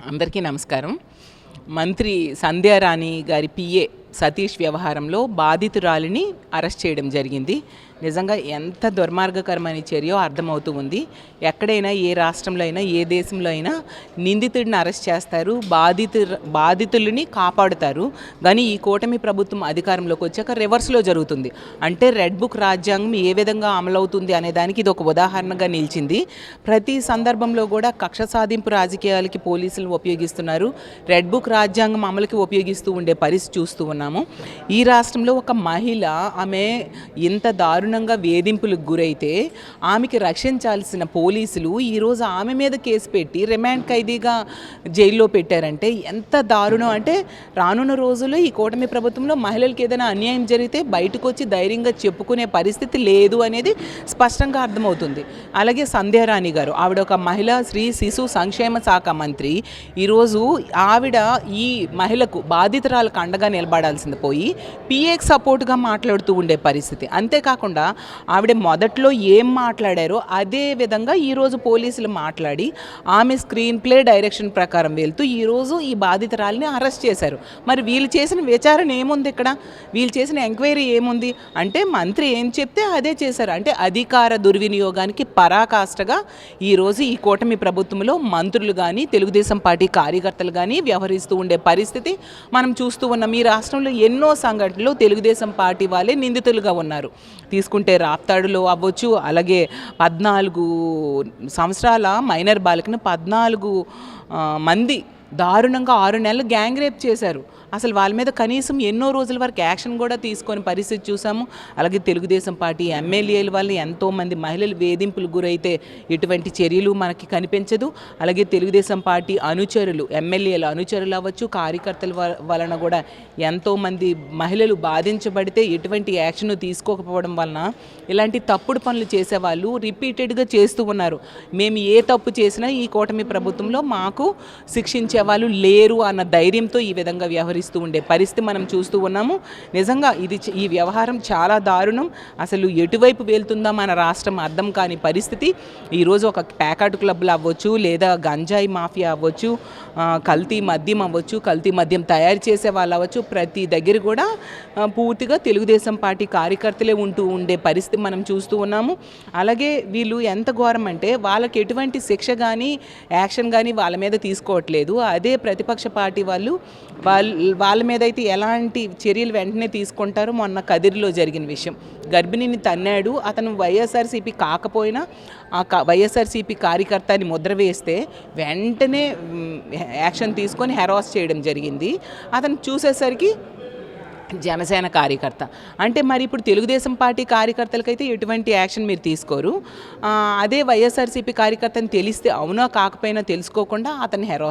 అందరికీ నమస్కారం. మంత్రి సంధ్యారాణి గారి పిఏ సతీష్ వ్యవహారంలో బాధితురాలిని అరెస్ట్ చేయడం జరిగింది. నిజంగా ఎంత దుర్మార్గకరమైన చర్యో అర్థమవుతూ ఉంది. ఎక్కడైనా ఏ రాష్ట్రంలో అయినా ఏ దేశంలో అయినా నిందితుడిని అరెస్ట్ చేస్తారు, బాధితులని కాపాడుతారు. కానీ ఈ కూటమి ప్రభుత్వం అధికారంలోకి వచ్చాక రివర్స్లో జరుగుతుంది. అంటే రెడ్ బుక్ రాజ్యాంగం ఏ విధంగా అమలవుతుంది అనే దానికి ఇది ఒక ఉదాహరణగా నిలిచింది. ప్రతి సందర్భంలో కూడా కక్ష సాధింపు రాజకీయాలకి పోలీసులు ఉపయోగిస్తున్నారు. రెడ్ బుక్ రాజ్యాంగం అమలుకి ఉపయోగిస్తూ ఉండే పరిస్థితి చూస్తూ ఉన్నాము. ఈ రాష్ట్రంలో ఒక మహిళ ఆమె ఇంత దారుణంగా వేధింపులకు గురైతే ఆమెకి రక్షించాల్సిన పోలీసులు ఈరోజు ఆమె మీద కేసు పెట్టి రిమాండ్ ఖైదీగా జైల్లో పెట్టారంటే ఎంత దారుణం. అంటే రానున్న రోజుల్లో ఈ కూటమి ప్రభుత్వంలో మహిళలకు ఏదైనా అన్యాయం జరిగితే బయటకు వచ్చి ధైర్యంగా చెప్పుకునే పరిస్థితి లేదు అనేది స్పష్టంగా అర్థమవుతుంది. అలాగే సంధ్యారాణి గారు, ఆవిడ ఒక మహిళా శిశు సంక్షేమ శాఖ మంత్రి. ఈరోజు ఆవిడ ఈ మహిళకు బాధితురాలకు అండగా నిలబడాల్సింది పోయి పిఏకి సపోర్ట్గా మాట్లాడుతూ ఉండే పరిస్థితి. అంతేకాకుండా ఆవిడ మొదట్లో ఏం మాట్లాడారో అదే విధంగా ఈరోజు పోలీసులు మాట్లాడి ఆమె స్క్రీన్ ప్లే డైరెక్షన్ ప్రకారం వెళ్తూ ఈరోజు ఈ బాధితురాలిని అరెస్ట్ చేశారు. మరి వీళ్ళు చేసిన విచారణ ఏముంది ఇక్కడ? వీళ్ళు చేసిన ఎంక్వైరీ ఏముంది? అంటే మంత్రి ఏం చెప్తే అదే చేశారు. అంటే అధికార దుర్వినియోగానికి పరాకాష్ఠగా ఈరోజు ఈ కూటమి ప్రభుత్వంలో మంత్రులు కానీ తెలుగుదేశం పార్టీ కార్యకర్తలు కానీ వ్యవహరిస్తూ ఉండే పరిస్థితి మనం చూస్తూ ఉన్నాం. ఈ రాష్ట్రంలో ఎన్నో సంఘటనలు తెలుగుదేశం పార్టీ వాళ్ళే నిందితులుగా ఉన్నారు. తీసుకుంటే రాప్తాడులో అవ్వచ్చు, అలాగే 14 సంవత్సరాల మైనర్ బాలికను 14 మంది దారుణంగా 6 నెలలు గ్యాంగ్ రేప్ చేశారు. అసలు వాళ్ళ మీద కనీసం ఎన్నో రోజుల వరకు యాక్షన్ కూడా తీసుకొని పరిస్థితి చూసాము. అలాగే తెలుగుదేశం పార్టీ ఎమ్మెల్యేల వల్ల ఎంతోమంది మహిళలు వేధింపులు గురైతే ఇటువంటి చర్యలు మనకి కనిపించదు. అలాగే తెలుగుదేశం పార్టీ అనుచరులు, ఎమ్మెల్యేల అనుచరులు అవ్వచ్చు, కార్యకర్తల వలన కూడా ఎంతోమంది మహిళలు బాధించబడితే ఎటువంటి యాక్షన్ తీసుకోకపోవడం వలన ఇలాంటి తప్పుడు పనులు చేసేవాళ్ళు రిపీటెడ్గా చేస్తూ ఉన్నారు. మేము ఏ తప్పు చేసినా ఈ కూటమి ప్రభుత్వంలో మాకు శిక్షించే వాళ్ళు లేరు అన్న ధైర్యంతో ఈ విధంగా వ్యవహరిస్తూ ఉండే పరిస్థితి మనం చూస్తూ ఉన్నాము. నిజంగా ఈ వ్యవహారం చాలా దారుణం. అసలు ఎటువైపు వెళ్తుందా మన రాష్ట్రం అర్థం కాని పరిస్థితి. ఈరోజు ఒక ప్యాకెట్ క్లబ్లు అవ్వచ్చు, లేదా గంజాయి మాఫియా అవ్వచ్చు, కల్తీ మద్యం అవ్వచ్చు, కల్తీ మద్యం తయారు చేసే వాళ్ళు అవ్వచ్చు, ప్రతి దగ్గర కూడా పూర్తిగా తెలుగుదేశం పార్టీ కార్యకర్తలే ఉండే పరిస్థితి మనం చూస్తూ ఉన్నాము. అలాగే వీళ్ళు ఎంత ఘోరం అంటే వాళ్ళకి ఎటువంటి శిక్ష కానీ యాక్షన్ కానీ వాళ్ళ మీద తీసుకోవట్లేదు. అదే ప్రతిపక్ష పార్టీ వాళ్ళ మీద అయితే ఎలాంటి చర్యలు వెంటనే తీసుకుంటారో మొన్న కదిరిలో జరిగిన విషయం. గర్భిణిని తన్నాడు, అతను వైఎస్ఆర్సీపీ కాకపోయినా ఆ వైఎస్ఆర్సీపీ కార్యకర్త అని ముద్ర వేస్తే వెంటనే యాక్షన్ తీసుకొని హెరాస్ చేయడం జరిగింది. అతను చూసేసరికి జనసేన కార్యకర్త. అంటే మరి ఇప్పుడు తెలుగుదేశం పార్టీ కార్యకర్తలకైతే ఎటువంటి యాక్షన్ మీరు తీసుకోరు. అదే వైఎస్ఆర్సీపీ కార్యకర్త అని తెలిస్తే అవునో కాకపోయినా తెలుసుకోకుండా అతన్ని హెరాస్